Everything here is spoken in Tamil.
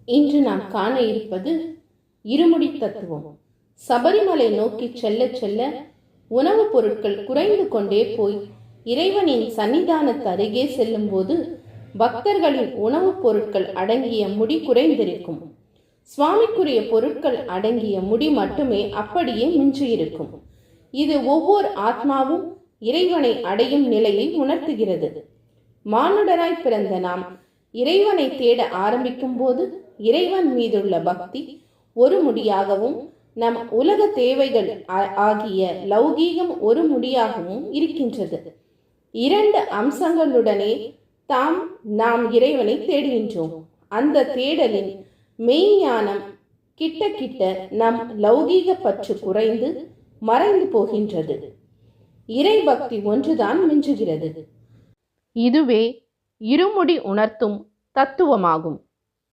இன்று நாம் காண இருப்பது இருமுடி தத்துவம். சபரிமலை நோக்கி செல்ல செல்ல உணவுப் பொருட்கள் குறைந்து கொண்டே போய் இறைவனின் சன்னிதானத்து அருகே செல்லும் போது பக்தர்களின் உணவுப் பொருட்கள் அடங்கிய முடி குறைந்திருக்கும். சுவாமிக்குரிய பொருட்கள் அடங்கிய முடி மட்டுமே அப்படியே மிஞ்சியிருக்கும். இது ஒவ்வொரு ஆத்மாவும் இறைவனை அடையும் நிலையை உணர்த்துகிறது. மானுடராய் பிறந்த நாம் இறைவனை தேட ஆரம்பிக்கும் போது இறைவன் மீதுள்ள பக்தி ஒரு முடியாகவும் நம் உலக தேவைகள் ஆகிய லௌகீகம் ஒரு முடியாகவும் இருக்கின்றது. இரண்டு அம்சங்களுடனே நாம் இறைவனை தேடுகின்றோம். அந்த தேடலின் மெய்ஞானம் கிட்ட கிட்ட நம் லௌகீக பற்று குறைந்து மறைந்து போகின்றது. இறை பக்தி ஒன்றுதான் மிஞ்சுகிறது. இதுவே இருமுடி உணர்த்தும் தத்துவமாகும்.